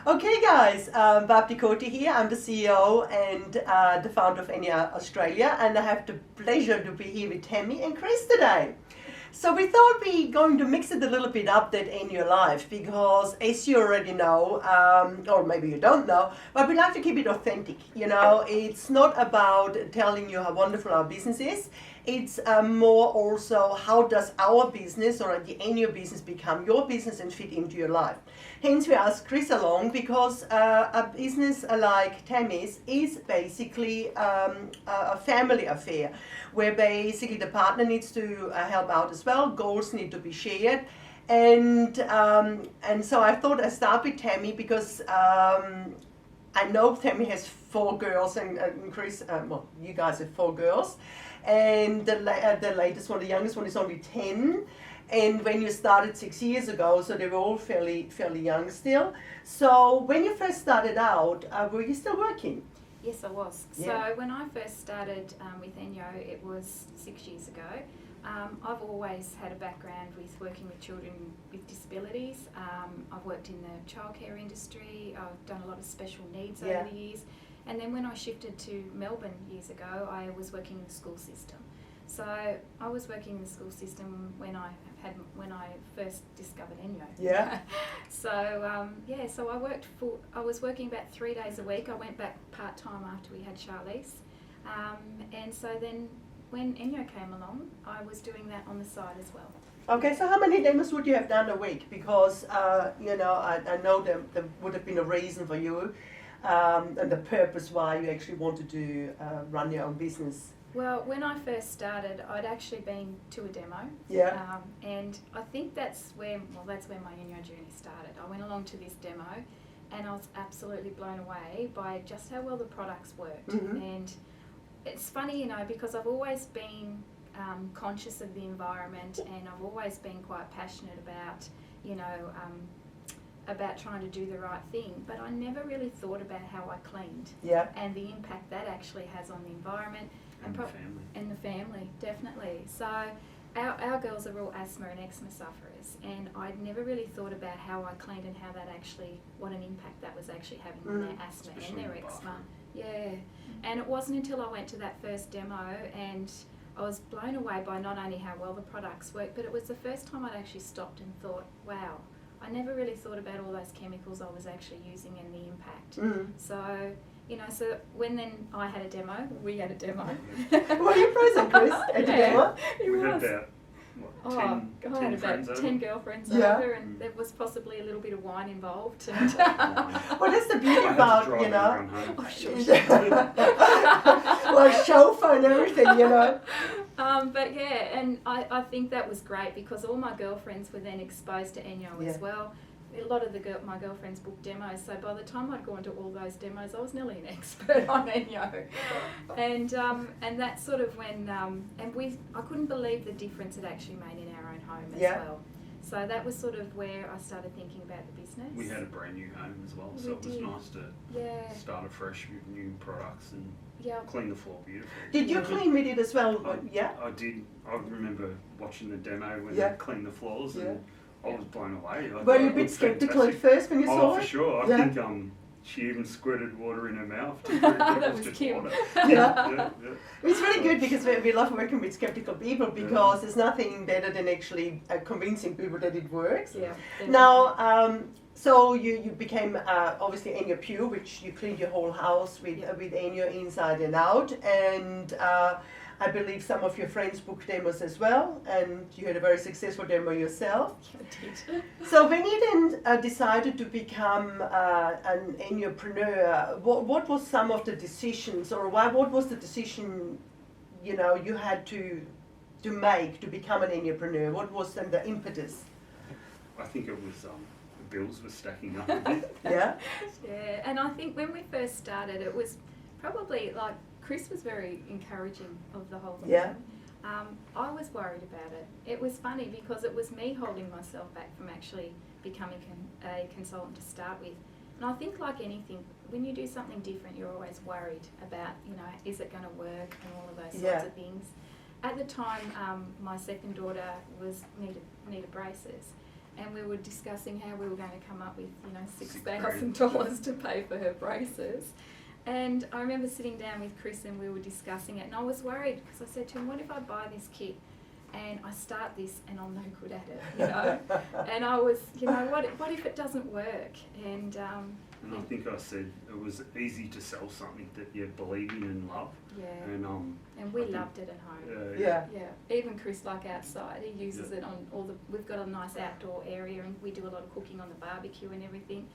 Okay, guys, Barb Corti here. I'm the CEO and the founder of ENJO Australia, and I have the pleasure to be here with Tammy and Chris today. So we thought we're going to mix it a little bit up at ENJO Life because, as you already know, or maybe you don't know, but we like to keep it authentic. You know, it's not about telling you how wonderful our business is. It's more also how does our business or the ENJO business become your business and fit into your life. Hence, we asked Chris along because a business like Tammy's is basically a family affair, where basically the partner needs to help out as well. Goals need to be shared, and so I thought I'd start with Tammy because I know Tammy has 4 girls, and Chris, well, you guys have 4 girls, and the latest one, the youngest one, is only 10. And when you started 6 years ago, so they were all fairly young still. So when you first started out, were you still working? Yes, I was. Yeah. So when I first started with ENJO, it was 6 years ago. I've always had a background with working with children with disabilities. I've worked in the childcare industry. I've done a lot of special needs over the years. And then when I shifted to Melbourne years ago, I was working in the school system. So I was working in the school system when I first discovered ENJO. Yeah. So so I was working about 3 days a week. I went back part time after we had Charlize, and so then when ENJO came along, I was doing that on the side as well. Okay, so how many demos would you have done a week? Because you know, I know there would have been a reason for you, and the purpose why you actually wanted to run your own business. Well, when I first started, I'd actually been to a demo. Yeah. And I think that's where my ENJO journey started. I went along to this demo and I was absolutely blown away by just how well the products worked. Mm-hmm. And it's funny, you know, because I've always been conscious of the environment, and I've always been quite passionate about, you know, about trying to do the right thing, but I never really thought about how I cleaned and the impact that actually has on the environment. And the family, definitely. So our girls are all asthma and eczema sufferers, and I'd never really thought about how I cleaned and how that actually, what an impact that was actually having on their asthma and their eczema. Yeah, and it wasn't until I went to that first demo and I was blown away by not only how well the products worked, but it was the first time I'd actually stopped and thought, wow, I never really thought about all those chemicals I was actually using and the impact. So, you know, so when then I had a demo, we had a demo. Were you present, Chris, at the demo? We had about, what, 10 friends over? 10 girlfriends over, and there was possibly a little bit of wine involved. And well, that's the beauty about, you know. Oh, sure. Well, chauffeur and everything, you know. But yeah, and I think that was great because all my girlfriends were then exposed to ENJO as well. A lot of my girlfriends booked demos, so by the time I'd gone to all those demos, I was nearly an expert on ENJO. And that's sort of when, I couldn't believe the difference it actually made in our own home as well. So that was sort of where I started thinking about the business. We had a brand new home as well, so it was nice to start afresh with new products and clean the floor beautifully. Did you clean with it as well? I did. I remember watching the demo when they cleaned the floors and I was blown away. Were you a bit sceptical at first when you saw it? Oh, for sure. I think she even squirted water in her mouth. That was cute. It's really good because we love working with skeptical people because there's nothing better than actually convincing people that it works. Yeah. Now, so you became obviously ENJO Pure, which you cleaned your whole house with ENJO inside and out, and I believe some of your friends booked demos as well, and you had a very successful demo yourself. I did. So when you then decided to become an ENJOpreneur, what was some of the decisions, or what was the decision, you know, you had to make to become an ENJOpreneur? What was then the impetus? I think it was the bills were stacking up a bit. Yeah, and I think when we first started, it was probably like Chris was very encouraging of the whole thing. Yeah. I was worried about it. It was funny because it was me holding myself back from actually becoming a consultant to start with. And I think like anything, when you do something different, you're always worried about, you know, is it going to work and all of those sorts of things. At the time, my second daughter needed braces. and we were discussing how we were going to come up with, you know, $6,000 to pay for her braces. And I remember sitting down with Chris and we were discussing it, and I was worried because I said to him, what if I buy this kit and I start this and I'm no good at it, you know? And I was, you know, what if it doesn't work? And I think I said it was easy to sell something that you believe in and love. Yeah. And we loved it at home. Yeah. Even Chris, like outside, he uses it on all the. We've got a nice outdoor area, and we do a lot of cooking on the barbecue and everything.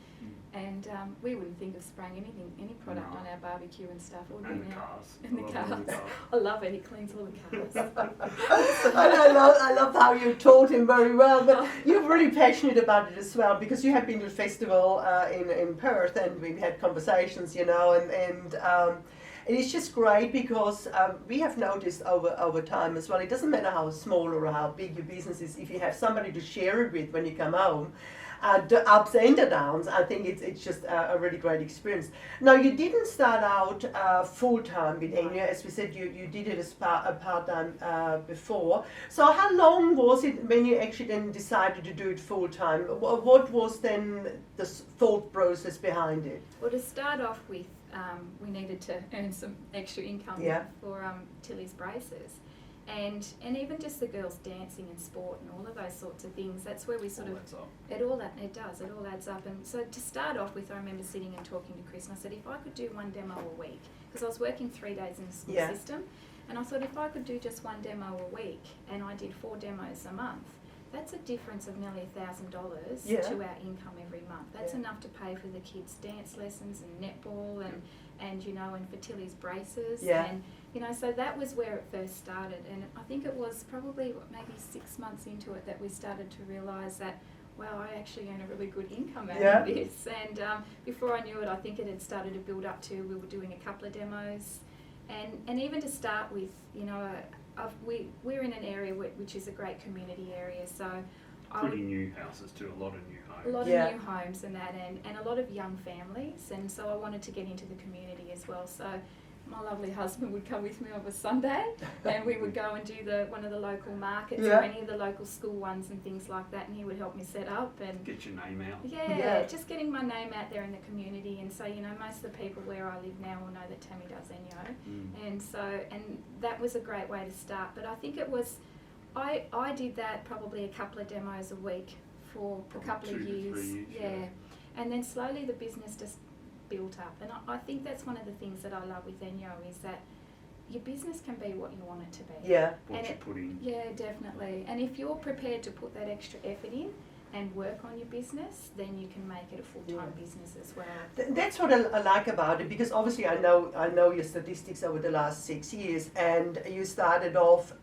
And we wouldn't think of spraying any product on our barbecue and stuff. And the cars. And the cars. I love it. He cleans all the cars. I love how you taught him very well, but you're really passionate about it as well, because you have been to the festival in Perth, and we've had conversations, you know, and it's just great because we have noticed over time as well, it doesn't matter how small or how big your business is, if you have somebody to share it with when you come home, the ups and the downs, I think it's just a really great experience. Now, you didn't start out full-time with ENJO, as we said, you did it as part-time before. So how long was it when you actually then decided to do it full-time? What was then the thought process behind it? Well, to start off with, we needed to earn some extra income for Tilly's braces. And even just the girls dancing and sport and all of those sorts of things, that's where we sort of, it all adds up. And so to start off with, I remember sitting and talking to Chris, and I said, if I could do one demo a week, because I was working 3 days in the school system, and I thought if I could do just one demo a week, and I did 4 demos a month, that's a difference of nearly $1,000 to our income every month. That's enough to pay for the kids' dance lessons and netball and you know, and for Tilly's braces. And, you know, so that was where it first started. And I think it was probably maybe 6 months into it that we started to realise that, wow, I actually earn a really good income out of this. And before I knew it, I think it had started to build up to, we were doing a couple of demos. And even to start with, you know, we're in an area which is a great community area, so pretty new houses too, a lot of new homes. A lot of new homes and that, and a lot of young families, and so I wanted to get into the community as well. So my lovely husband would come with me on a Sunday, and we would go and do one of the local markets or any of the local school ones and things like that, and he would help me set up and get your name out. Just getting my name out there in the community. And so, you know, most of the people where I live now will know that Tammy does ENJO, and so, and that was a great way to start. But I think it was, I did that probably a couple of demos a week for a couple of years, 3 years, and then slowly the business just built up. And I think that's one of the things that I love with ENJO, is that your business can be what you want it to be. What you put in. Yeah, definitely. And if you're prepared to put that extra effort in and work on your business, then you can make it a full-time business as well. That's what I like about it, because obviously I know your statistics over the last 6 years, and you started off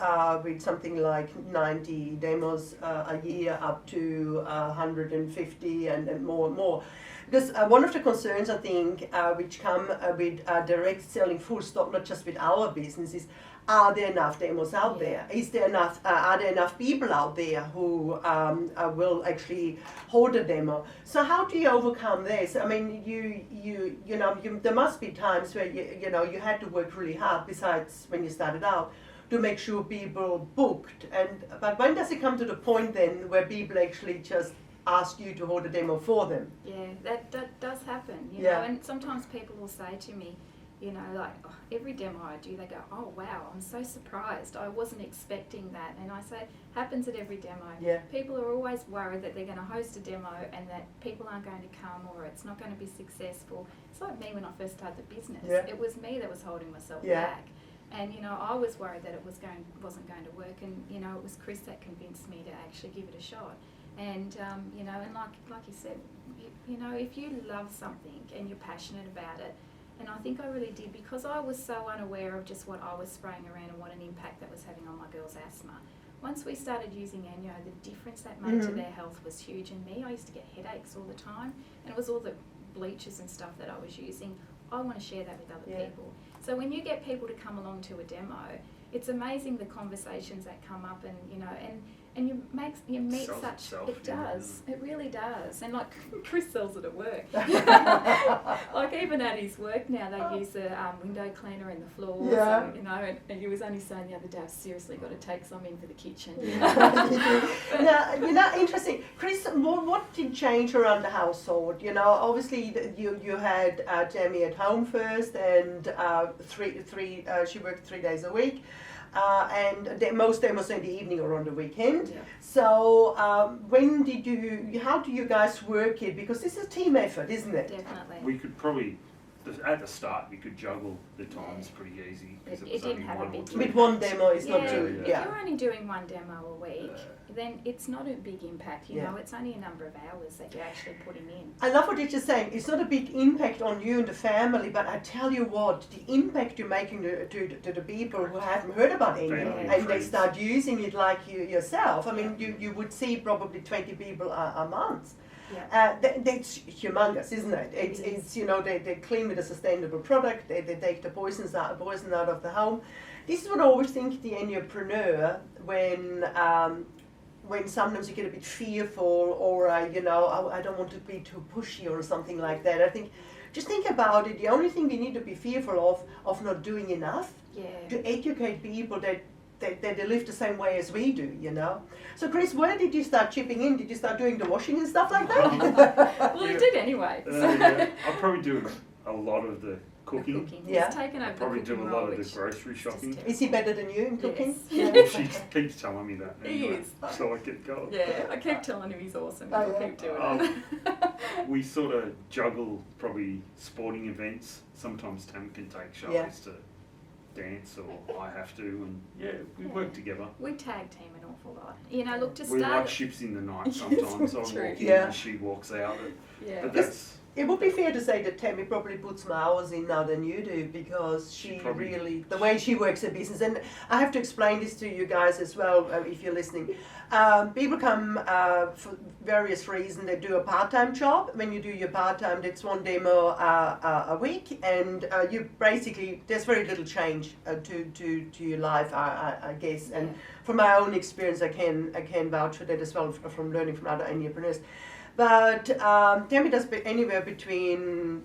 with something like 90 demos a year up to 150 and more and more. Because one of the concerns, I think, which come with direct selling full stop, not just with our business, is, are there enough demos out there? Is there enough? Are there enough people out there who will actually hold a demo? So how do you overcome this? I mean, you know, there must be times where you know you had to work really hard. Besides when you started out, to make sure people booked. But when does it come to the point then where people actually just ask you to hold a demo for them? Yeah, that does happen. You know, and sometimes people will say to me, you know, like, every demo I do, they go, oh wow, I'm so surprised, I wasn't expecting that. And I say, it happens at every demo. People are always worried that they're going to host a demo and that people aren't going to come, or it's not going to be successful. It's like me when I first started the business. It was me that was holding myself back. And, you know, I was worried that it wasn't going to work, and, you know, it was Chris that convinced me to actually give it a shot. And, you know, and like you said, you know, if you love something and you're passionate about it, and I think I really did, because I was so unaware of just what I was spraying around and what an impact that was having on my girls' asthma. Once we started using ENJO, the difference that made to their health was huge. And me, I used to get headaches all the time, and it was all the bleaches and stuff that I was using. I want to share that with other people. So when you get people to come along to a demo, it's amazing the conversations that come up, and, you know, and you meet Sells such, itself, it yeah, does, it really does. And like Chris sells it at work. Like even at his work now, they use the window cleaner in the floors. Yeah. And, you know, and he was only saying the other day, I've seriously got to take some in for the kitchen. Now, interesting. Chris, what did change around the household? You know, obviously you had Tammy at home first, and she worked 3 days a week. And most demos in the evening or on the weekend. Yeah. So how do you guys work it? Because this is a team effort, isn't it? Definitely. We could probably, at the start, you could juggle the times pretty easy. Because It was didn't only have a one or big two. With one demo, it's not Yeah, too. if Yeah. you're only doing one demo a week, then it's not a big impact. You Yeah. know, it's only a number of hours that you're actually putting in. I love what you're just saying. It's not a big impact on you and the family, but I tell you what, the impact you're making to the people who haven't heard about ENJO, Family and and they friends. start using it like you yourself. I mean, you would see probably 20 people a month. Yeah. That's humongous, isn't it? It's you know, they clean with a sustainable product, they take the poison out of the home. This is what I always think the ENJOpreneur, when sometimes you get a bit fearful or you know, I don't want to be too pushy or something like that. I think just think about it. The only thing we need to be fearful of not doing enough to educate people that they live the same way as we do, you know. So Chris, where did you start chipping in? Did you start doing the washing and stuff like that? Well, he did anyway. Yeah. I probably do a lot of the cooking. Yeah. He's taken over I probably the do a cooking lot role, of the which grocery is just shopping. terrible. Is he better than you in cooking? Yes. Well, she keeps telling me that. He Anyway, is. So I get going. Yeah, I keep telling him he's awesome. Oh, He'll yeah. keep doing it. We sort of juggle probably sporting events. Sometimes Tam can take Charlize Yeah. to dance, or I have to, and we work together. We tag team an awful lot. You know, look, to We're start. like ships in the night sometimes. I walk True. in Yeah. and she walks out. Yeah. But that's It would be fair to say that Tammy probably puts more hours in now than you do, because she probably- really, the way she works her business, and I have to explain this to you guys as well, if you're listening. People come for various reasons. They do a part-time job. When you do your part-time, that's one demo a week, and you basically, there's very little change to your life, I guess. And from my own experience, I can vouch for that as well, from learning from other ENJOpreneurs. But Tammy does anywhere between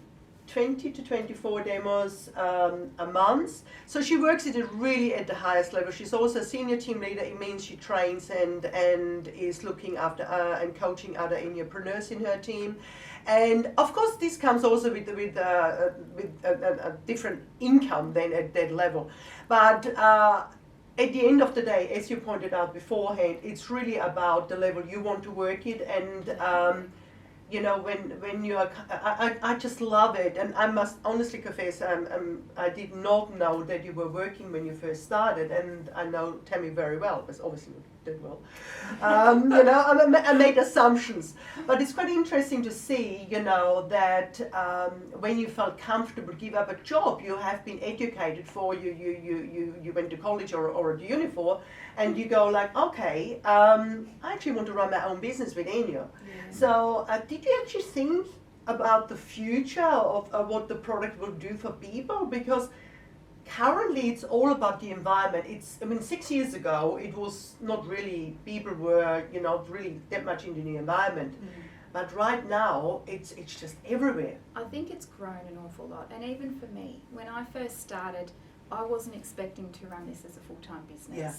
20 to 24 demos a month. So she works it really at the highest level. She's also a senior team leader. It means she trains and is looking after and coaching other ENJOpreneurs in her team. And of course, this comes also with a different income than at that level. But at the end of the day, as you pointed out beforehand, it's really about the level you want to work it, and you know, when you are, I just love it, and I must honestly confess, I did not know that you were working when you first started, and I know Tammy very well, because obviously you did well. You know, I made assumptions, but it's quite interesting to see, you know, that when you felt comfortable give up a job you have been educated for, you went to college or at uni for, and you go like, okay, I actually want to run my own business with ENJO. So did you actually think about the future of what the product will do for people? Because currently it's all about the environment. I mean, 6 years ago it was not really, people were, you know, really that much into the environment. But right now it's just everywhere. I think it's grown an awful lot, and even for me, when I first started, I wasn't expecting to run this as a full-time business. Yeah.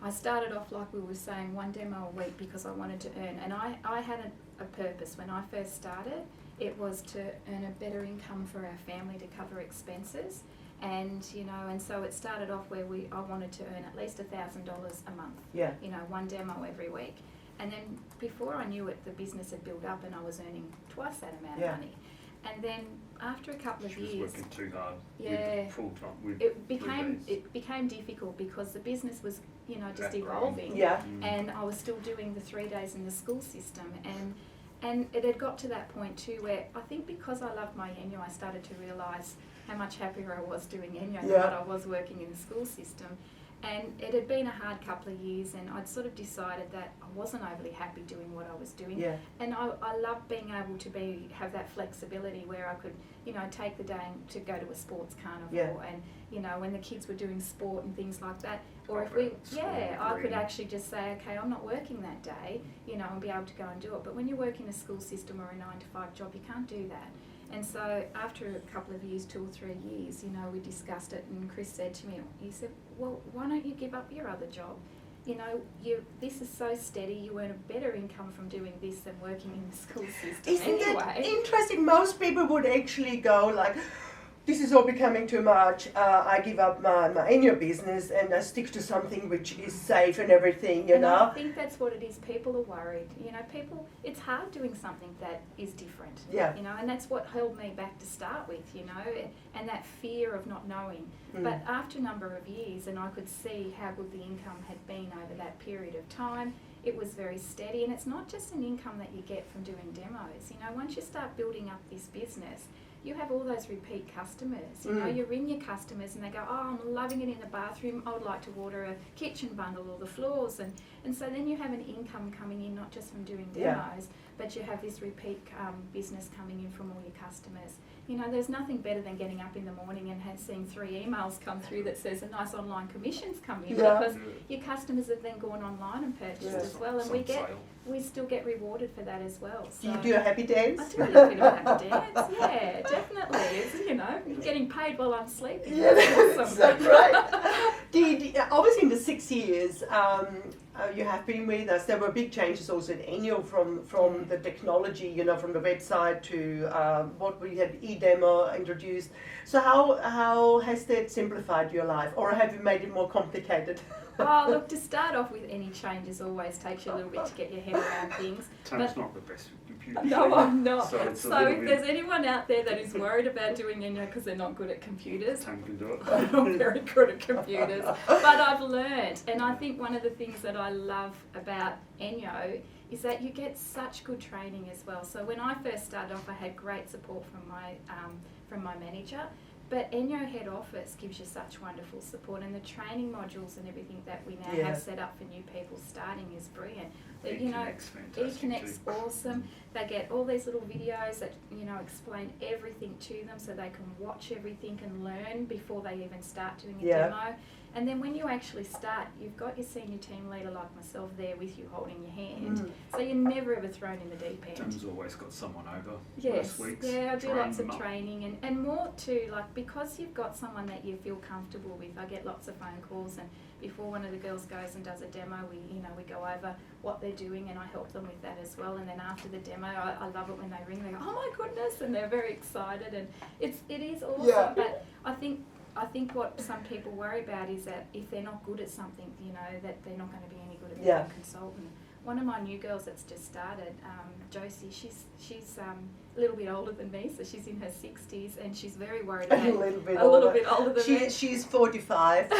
I started off, like we were saying, one demo a week because I wanted to earn, and I had a purpose when I first started. It was to earn a better income for our family to cover expenses, and you know, and so it started off where I wanted to earn at least $1,000 a month. Yeah. You know, one demo every week, and then before I knew it, the business had built up, and I was earning twice that amount of money. And then after a couple of she years, was working too hard. Yeah. With full time. With it 3 became days. difficult because the business was, you know, just Evaporating. evolving. Yeah. And I was still doing the 3 days in the school system, and it had got to that point too where I think because I loved my ENJO, I started to realise how much happier I was doing ENJO than what I was working in the school system. And it had been a hard couple of years, and I'd sort of decided that I wasn't overly happy doing what I was doing. Yeah. And I loved being able to have that flexibility where I could, you know, take the day to go to a sports carnival, and, you know, when the kids were doing sport and things like that. Or if I could actually just say, okay, I'm not working that day, you know, and be able to go and do it. But when you work in a school system or a 9-to-5 job, you can't do that. And so after a couple of years, 2 or 3 years, you know, we discussed it, and Chris said to me, he said, well, why don't you give up your other job? You know, this is so steady, you earn a better income from doing this than working in the school system. Isn't that interesting? Most people would actually go like, this is all becoming too much, I give up my ENJO business and I stick to something which is safe and everything, you know. I think that's what it is. People are worried. You know, it's hard doing something that is different. Yeah. You know, and that's what held me back to start with, you know, and that fear of not knowing. But after a number of years, and I could see how good the income had been over that period of time, it was very steady. And it's not just an income that you get from doing demos. You know, once you start building up this business, you have all those repeat customers. You know, you ring your customers and they go, oh, I'm loving it in the bathroom, I would like to order a kitchen bundle or the floors. And so then you have an income coming in, not just from doing demos, but you have this repeat business coming in from all your customers. You know, there's nothing better than getting up in the morning and seeing 3 emails come through that says a nice online commission's come in, because your customers have then gone online and purchased as well, and we still get rewarded for that as well. So you do a happy dance? I do a little bit of a happy dance, yeah, definitely. It's, you know, getting paid while I'm sleeping. Yeah, that's so great. Obviously in the 6 years you have been with us, there were big changes also at ENJO from the technology, you know, from the website to what we had e-demo introduced. So how has that simplified your life, or have you made it more complicated? Oh, look, to start off with, any changes always takes you a little bit to get your head around things. Tam's not the best with computers. No, I'm not. So if there's anyone out there that is worried about doing ENJO because they're not good at computers, Tam can do it. I'm not very good at computers, but I've learned. And I think one of the things that I love about ENJO is that you get such good training as well. So when I first started off, I had great support from my manager. But ENJO head office gives you such wonderful support, and the training modules and everything that we now have set up for new people starting is brilliant. eConnect's awesome. They get all these little videos that, you know, explain everything to them, so they can watch everything and learn before they even start doing a demo. And then when you actually start, you've got your senior team leader like myself there with you holding your hand. So you're never ever thrown in the deep end. Tam's always got someone over Yes, most weeks. yeah, I do lots of training and more too, like, because you've got someone that you feel comfortable with. I get lots of phone calls, and before one of the girls goes and does a demo, we go over what they're doing, and I help them with that as well. And then after the demo, I love it when they ring, they go, oh my goodness, and they're very excited, and it is awesome. Yeah. But I think what some people worry about is that if they're not good at something, you know, that they're not going to be any good at being a consultant. One of my new girls that's just started, Josie, she's a little bit older than me, so she's in her 60s, and she's very worried about a little bit older than me. She's 45.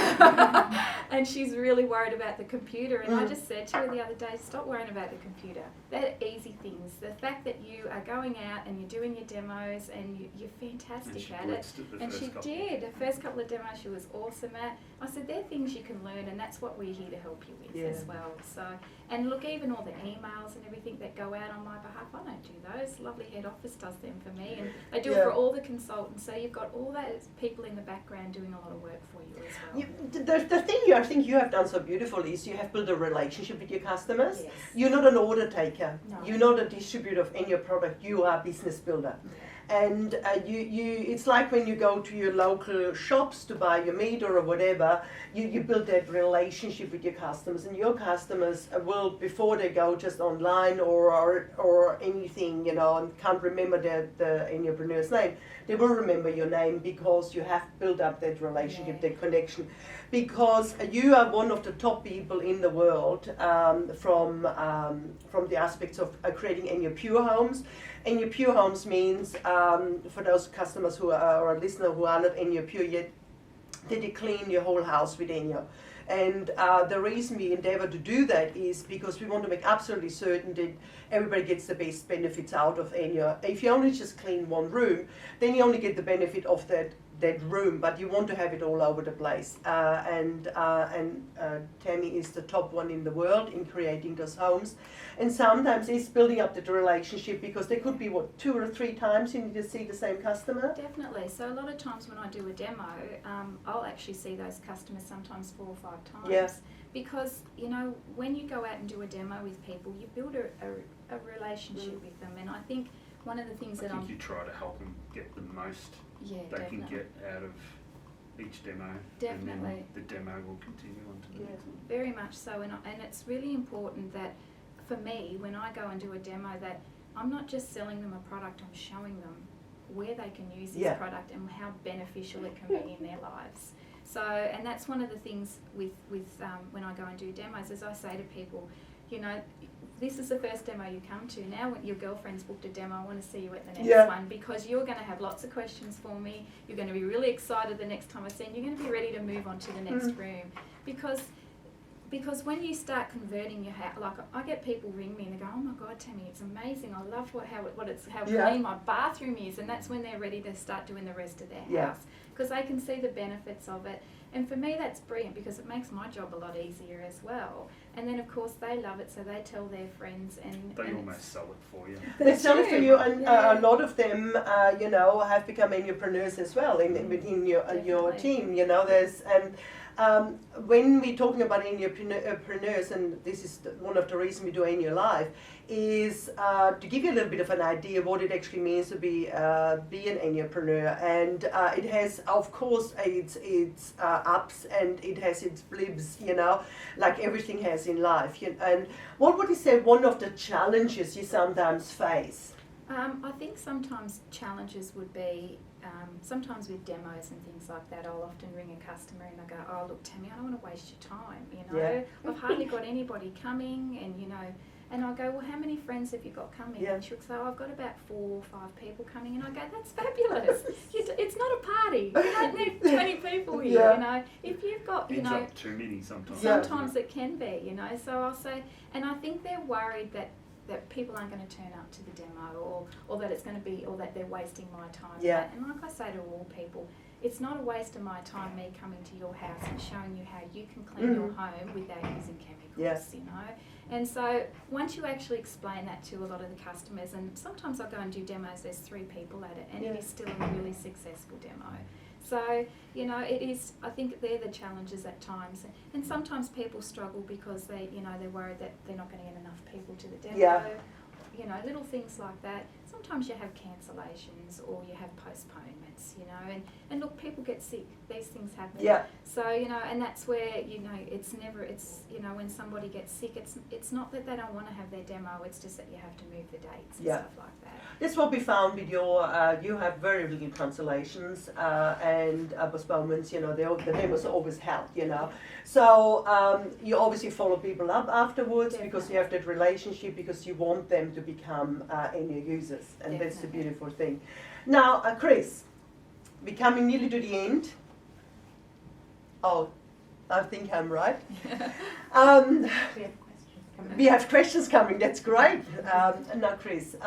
And she's really worried about the computer, and I just said to her the other day, stop worrying about the computer. They're easy things. The fact that you are going out and you're doing your demos and you're fantastic at it. And she did. The first couple of demos she was awesome at. I said, they're things you can learn, and that's what we're here to help you with as well. So, and look, even all the emails and everything that go out on my behalf, I don't do those. Lovely head office does them for me, and they do it for all the consultants. So you've got all those people in the background doing a lot of work for you as well. The thing I think you have done so beautifully is you have built a relationship with your customers. Yes. You're not an order taker. No. You're not a distributor of any product. You are a business builder. Yeah. And it's like when you go to your local shops to buy your meat or whatever, you build that relationship with your customers, and your customers will, before they go just online or anything, you know, and can't remember the ENJOpreneur's name, they will remember your name because you have built up that relationship, that connection. Because you are one of the top people in the world from the aspects of creating ENJO Pure Homes. ENJO Pure Homes means, for those customers who are, or listeners who are not ENJO Pure yet, that you clean your whole house with ENJO. And the reason we endeavor to do that is because we want to make absolutely certain that everybody gets the best benefits out of ENJO. If you only just clean one room, then you only get the benefit of that that room, but you want to have it all over the place. And Tammy is the top one in the world in creating those homes. And sometimes it's building up the relationship, because there could be, 2 or 3 times you need to see the same customer? Definitely. So a lot of times when I do a demo, I'll actually see those customers sometimes 4 or 5 times. Yeah. Because, you know, when you go out and do a demo with people, you build a relationship with them. And I think one of the things I think you try to help them get the most they can get out of each demo. Definitely. And then the demo will continue on to the next one. Very much so. And it's really important that, for me, when I go and do a demo, that I'm not just selling them a product, I'm showing them where they can use this product and how beneficial it can be in their lives. So, and that's one of the things with when I go and do demos, is I say to people, you know, this is the first demo you come to. Now when your girlfriend's booked a demo, I want to see you at the next one, because you're going to have lots of questions for me. You're going to be really excited the next time I see you. You're going to be ready to move on to the next room. Because when you start converting your house, like I get people ring me and they go, oh my God, Tammy, it's amazing. I love how clean my bathroom is. And that's when they're ready to start doing the rest of their house, because they can see the benefits of it. And for me, that's brilliant, because it makes my job a lot easier as well. And then, of course, they love it, so they tell their friends. And they almost sell it for you. They sell it for you, and a lot of them, you know, have become ENJOpreneurs as well within your team. You know, when we're talking about ENJOpreneurs, and this is one of the reasons we do ENJO Life, is to give you a little bit of an idea what it actually means to be an ENJOpreneur. And it has, of course, its ups, and it has its blips, you know, like everything has in life. And what would you say one of the challenges you sometimes face? I think sometimes challenges would be, sometimes with demos and things like that, I'll often ring a customer and I go, oh look, Tammy, I don't want to waste your time, you know. I've hardly got anybody coming, and you know, and I'll go, well, how many friends have you got coming? And she'll say, oh, I've got about 4 or 5 people coming. And I go, that's fabulous. It's not a party. You don't need 20 people here, you know. If you've got, you know, too many sometimes. Sometimes it can be, you know. So I'll say, and I think they're worried that people aren't going to turn up to the demo, or that it's going to be, or that they're wasting my time. And like I say to all people, it's not a waste of my time, me coming to your house and showing you how you can clean your home without using chemicals, you know. And so once you actually explain that to a lot of the customers, and sometimes I go and do demos, there's 3 people at it, and it is still a really successful demo. So, you know, it is, I think they're the challenges at times. And sometimes people struggle because they're worried that they're not going to get enough people to the demo. You know, little things like that. Sometimes you have cancellations, or you have postponements, you know, and look, people get sick. These things happen. So, you know, and that's where, you know, it's, you know, when somebody gets sick, it's not that they don't want to have their demo, it's just that you have to move the dates and stuff like that. That's what we found with your, you have very little cancellations and postponements, you know, the demos always help, you know. So you obviously follow people up afterwards, because you have that relationship, because you want them to become ENJO users, and that's the beautiful thing. Now, Chris, we're coming nearly to the end. Oh, I think I'm right. We have questions coming, that's great. Now, Chris,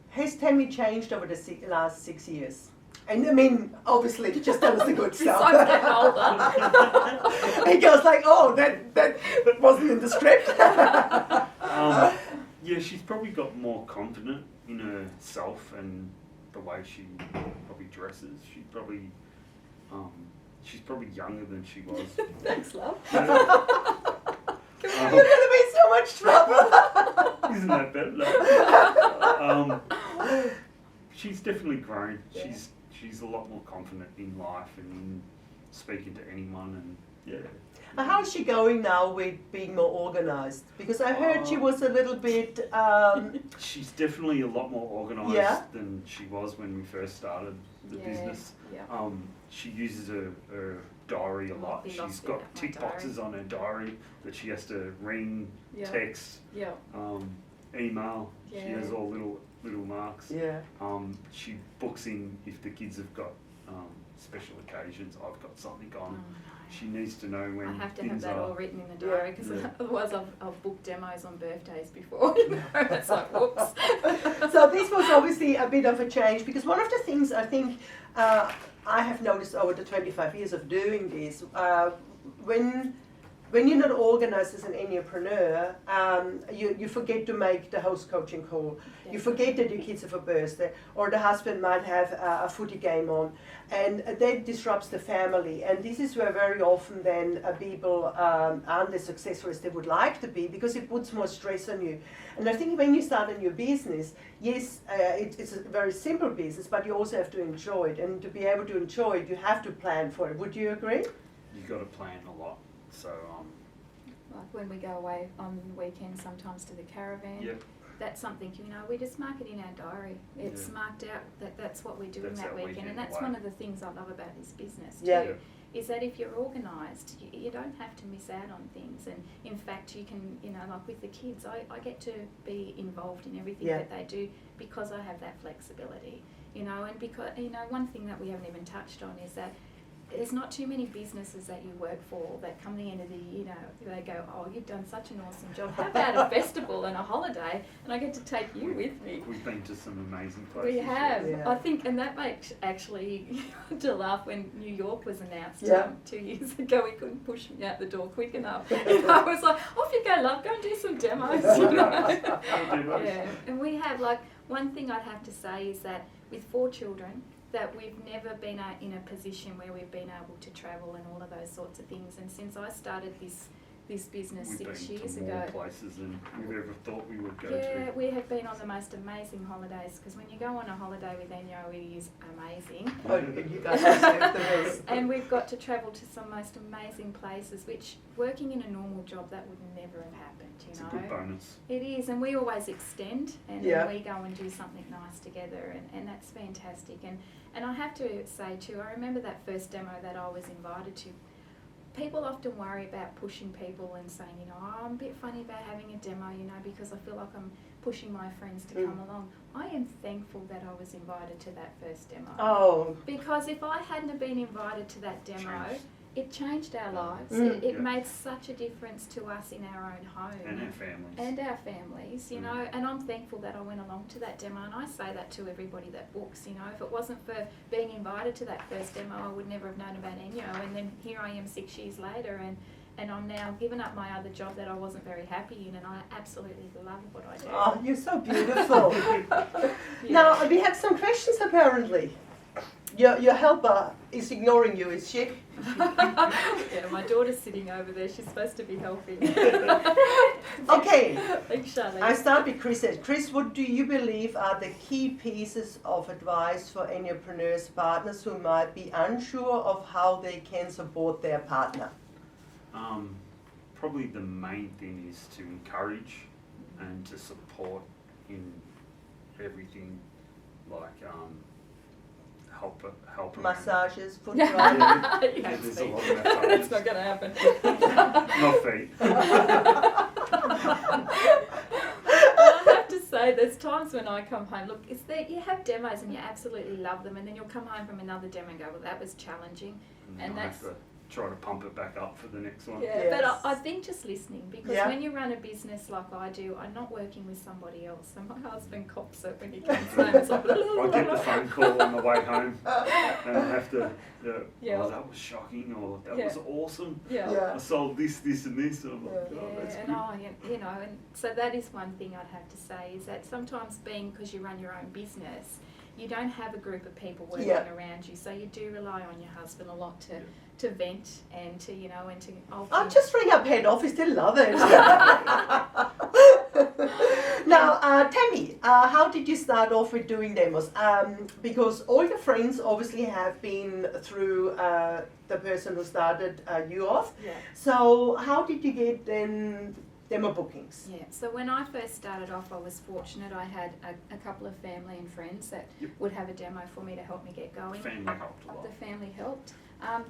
has Tammy changed over the last 6 years? And I mean, obviously, just tell us the good stuff. He goes like, oh, that wasn't in the script. Yeah, she's probably got more confident in herself and the way she probably dresses. She's probably younger than she was. Thanks, love. You're going to be so much trouble. Isn't that better? She's definitely grown. She's a lot more confident in life and in speaking to anyone, and How's she going now with being more organised? Because I heard she was a little bit... She's definitely a lot more organised than she was when we first started the business. She uses her diary a lot. She's got tick boxes on her diary that she has to ring, text, email. She has all little marks. She books in if the kids have got special occasions. I've got something on. She needs to know when. I have to have that all written in the diary, because otherwise I've booked demos on birthdays before. You know, it's like, whoops. So this was obviously a bit of a change, because one of the things I think I have noticed over the 25 years of doing this, when you're not organized as an ENJOpreneur, you forget to make the host coaching call. You forget that your kids have a birthday, or the husband might have a footy game on, and that disrupts the family. And this is where very often then people aren't as successful as they would like to be, because it puts more stress on you. And I think when you start a new business, yes, it's a very simple business, but you also have to enjoy it. And to be able to enjoy it, you have to plan for it. Would you agree? You've got to plan a lot. So, like when we go away on weekends sometimes to the caravan, yep. That's something, you know, we just mark it in our diary. It's marked out that that's what we're doing that weekend. And that's one of the things I love about this business too, is that if you're organised, you don't have to miss out on things. And in fact, you can, you know, like with the kids, I get to be involved in everything that they do because I have that flexibility, you know. And because, you know, one thing that we haven't even touched on is that there's not too many businesses that you work for that come the end of the year, you know, they go, oh, you've done such an awesome job. How about a festival and a holiday? And I get to take you with me. We've been to some amazing places. We have. I think, and that makes actually to laugh when New York was announced 2 years ago. We couldn't push me out the door quick enough. And I was like, off you go, love, go and do some demos. You know? Yeah. And we have, like, one thing I'd have to say is that with 4 children, that we've never been in a position where we've been able to travel and all of those sorts of things. And since I started this business 6 years ago, more places than we've ever thought we would go to. Yeah, we have been on the most amazing holidays, because when you go on a holiday with ENJO, it is amazing. Oh, you guys are the best. And we've got to travel to some most amazing places, which working in a normal job, that would never have happened, you know. It's a good bonus. It is, and we always extend, and then we go and do something nice together, and that's fantastic. And I have to say too, I remember that first demo that I was invited to. People often worry about pushing people and saying, you know, oh, I'm a bit funny about having a demo, you know, because I feel like I'm pushing my friends to come along. I am thankful that I was invited to that first demo. Oh. Because if I hadn't have been invited to that demo, it changed our lives. It made such a difference to us in our own home. And our families. You know, and I'm thankful that I went along to that demo, and I say that to everybody that books, you know. If it wasn't for being invited to that first demo, I would never have known about ENJO, and then here I am 6 years later, and I'm now given up my other job that I wasn't very happy in, and I absolutely love what I do. Oh, you're so beautiful. Now, we have some questions apparently. Your helper is ignoring you, is she? Yeah, my daughter's sitting over there. She's supposed to be helping. Okay. Thanks, Charlene. I start with Chris. Chris, what do you believe are the key pieces of advice for ENJOpreneurs partners who might be unsure of how they can support their partner? Probably the main thing is to encourage and to support in everything, like help massages, foot there's a lot of massages. That's not going to happen. Not feet. I have to say, there's times when I come home, look, it's there, you have demos and you absolutely love them, and then you'll come home from another demo and go, well, that was challenging. And that's try to pump it back up for the next one. Yeah, yes. But I think just listening, because when you run a business like I do, I'm not working with somebody else. So my husband cops it when he comes home. It's like, I get the phone call on the way home, and I have to, oh, that was shocking, or that was awesome. I sold this, and this. And I'm like, oh, that's good. You know, and so that is one thing I'd have to say, is that sometimes because you run your own business, you don't have a group of people working around you, so you do rely on your husband a lot to vent and to, you know, and to... I'll just ring up head office, they'll love it. Now, Tammy, how did you start off with doing demos? Because all your friends obviously have been through the person who started you off. So how did you get then demo bookings? So when I first started off, I was fortunate. I had a couple of family and friends that would have a demo for me to help me get going. Family helped a lot. The family helped.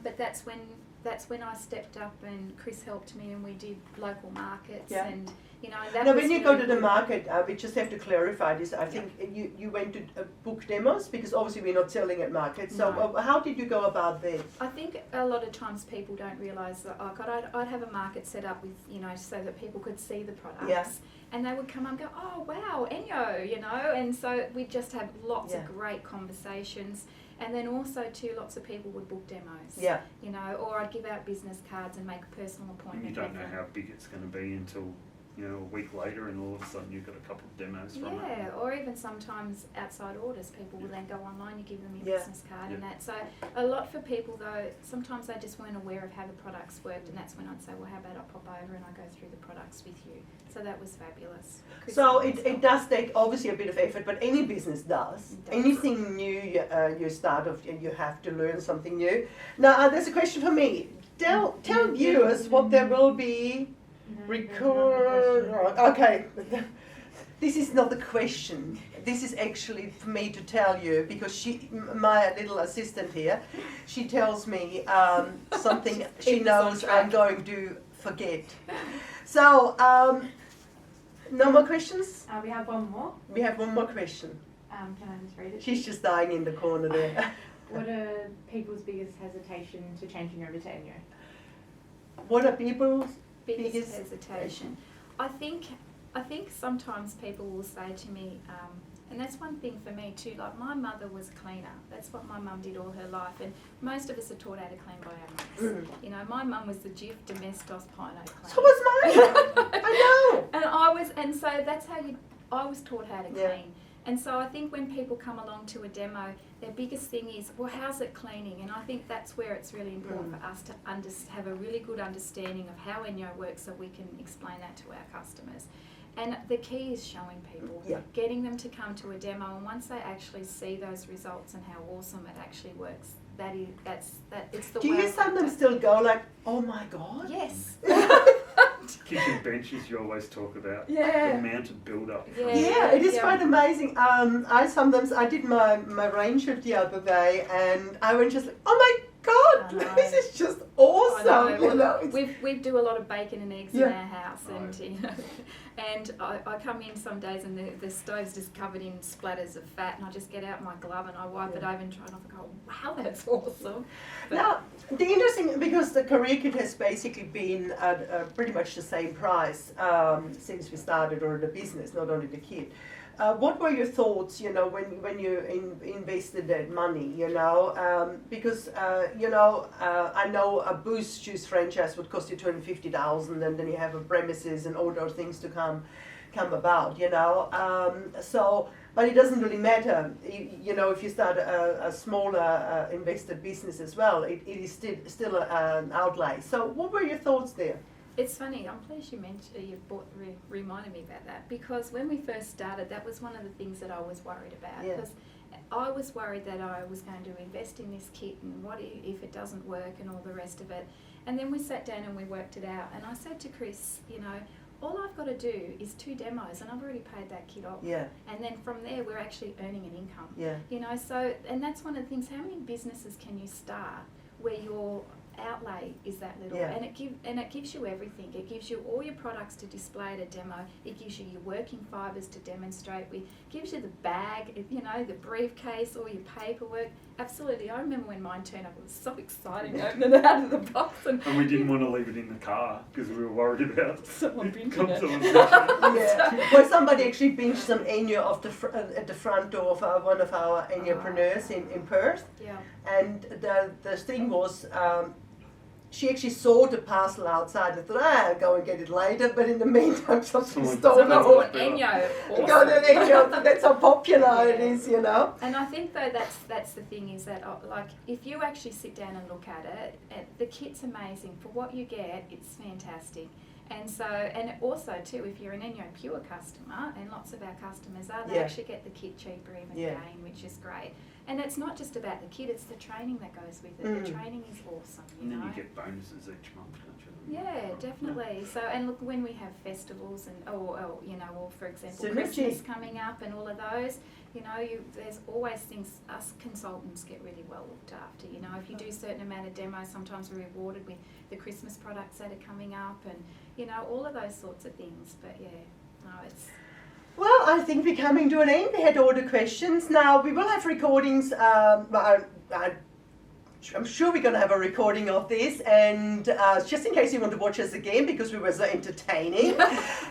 But that's when I stepped up, and Chris helped me, and we did local markets, and You know, that now, was when you really go to the good. market, we just have to clarify this. I think you went to book demos because obviously we're not selling at market. So No. how did you go about that? I think a lot of times people don't realise that, oh God, I'd have a market set up with, you know, so that people could see the products. Yeah. And they would come and go, oh wow, ENJO, you know, and so we'd just have lots Yeah. of great conversations. And then also too, lots of people would book demos. Yeah. You know, or I'd give out business cards and make a personal appointment. And you don't with know them. how big it's going to be until, you know, a week later, and all of a sudden you've got a couple of demos from it. Yeah, or even sometimes outside orders, people will then go online, you give them your Yeah. business card and that. So a lot for people though, sometimes they just weren't aware of how the products worked, and that's when I'd say, well, how about I pop over and I go through the products with you. So that was fabulous. So it does take obviously a bit of effort, but any business does. It does. Anything new you start off, you have to learn something new. Now there's a question for me. Tell viewers what there will be. Okay, this is not the question. This is actually for me to tell you, because my little assistant here, she tells me something she knows I'm going to forget. So, no more questions? We have one more. We have one more question. Can I just read it? She's just dying in the corner there. What are people's biggest hesitation to changing over to ENJO? What are people's biggest biggest hesitation? I think sometimes people will say to me, and that's one thing for me too, like my mother was a cleaner. That's what my mum did all her life, and most of us are taught how to clean by our mums. You know, my mum was the GIF Domestos Pino cleaner. So was mine. I know. And so that's how I was taught how to clean. Yeah. And so I think when people come along to a demo, their biggest thing is, well, how's it cleaning? And I think that's where it's really important for us to have a really good understanding of how ENJO works, so we can explain that to our customers. And the key is showing people, getting them to come to a demo, and once they actually see those results and how awesome it actually works, it's the Do wow you sometimes factor. still go like, oh my God? Yes. Kitchen benches you always talk about. The Yeah. amount of build up. Yeah, it is quite amazing. I did my range shift the other day, and I went just like, oh my God, I know. this is just awesome. You know, it's, We do a lot of bacon and eggs in Yeah. our house, and you know, and I come in some days and the stove's just covered in splatters of fat, and I just get out my glove and I wipe it over and try, and I go, wow, that's awesome. But now, the interesting, because the career kit has basically been at pretty much the same price since we started, or the business, not only the kit. What were your thoughts, you know, when you invested that money, you know, because, you know, I know a Boost Juice franchise would cost you $250,000, and then you have a premises and all those things to come about, you know, but it doesn't really matter, you know, if you start a smaller invested business as well, it is still an outlay. So what were your thoughts there? it's funny, I'm pleased you reminded me about that, because when we first started, that was one of the things that I was worried about. Yeah. Because I was worried that I was going to invest in this kit, and what if it doesn't work and all the rest of it. And then we sat down and we worked it out, and I said to Chris, you know, all I've got to do is 2 demos and I've already paid that kit off. Yeah. And then from there we're actually earning an income. Yeah. You know, so, and that's one of the things, how many businesses can you start where your outlay is that little? Yeah. And it gives you everything. It gives you all your products to display at a demo. It gives you your working fibres to demonstrate with. Gives you the bag, you know, the briefcase, all your paperwork. Absolutely. I remember when mine turned up, it was so exciting opening it out of the box. And we didn't want to leave it in the car because we were worried about someone binging it. someone binging it. Yeah. Well, somebody actually binged some ENJO off at the front door of one of our ENJOpreneurs in Perth. Yeah. And the thing was, she actually saw the parcel outside and thought, I'll go and get it later. But in the meantime, something stole Someone's it. bought ENJO. Awesome. Got an ENJO. That's how popular it is, you know. And I think though that's the thing, is that like if you actually sit down and look at it, the kit's amazing. For what you get, it's fantastic. And so, and also too, if you're an ENJO Pure customer, and lots of our customers are, they Yeah. actually get the kit cheaper even Yeah. again, which is great. And it's not just about the kit, it's the training that goes with it. The training is awesome, you And then know. you get bonuses each month, don't you? Yeah, definitely. So, and look, when we have festivals and, or you know, or for example, Synergy. Christmas coming up and all of those, you know, there's always things, us consultants get really well looked after. You know, if you do a certain amount of demos, sometimes we're rewarded with the Christmas products that are coming up and, you know, all of those sorts of things. But yeah, no, it's... Well, I think we're coming to an end. We had all the questions. Now, we will have recordings. I'm sure we're going to have a recording of this, and just in case you want to watch us again because we were so entertaining.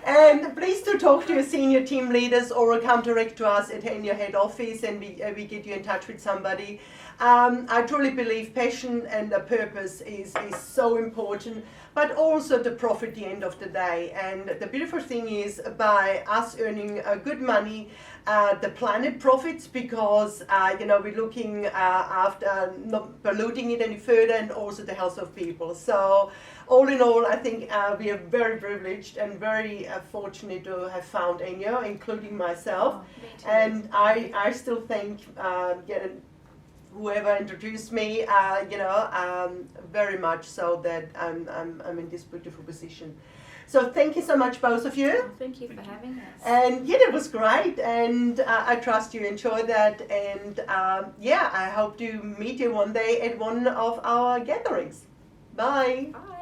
And please do talk to your senior team leaders or come direct to us in your head office, and we get you in touch with somebody. I truly believe passion and a purpose is so important, but also the profit at the end of the day. And the beautiful thing is, by us earning good money, the planet profits because you know, we're looking after not polluting it any further, and also the health of people. So all in all, I think we are very privileged and very fortunate to have found ENJO, including myself. Oh, me too. And I still think whoever introduced me, you know, very much so that I'm in this beautiful position. So thank you so much, both of you. Oh, thank you for having us. And yeah, it was great, and I trust you enjoyed that. And yeah, I hope to meet you one day at one of our gatherings. Bye. Bye.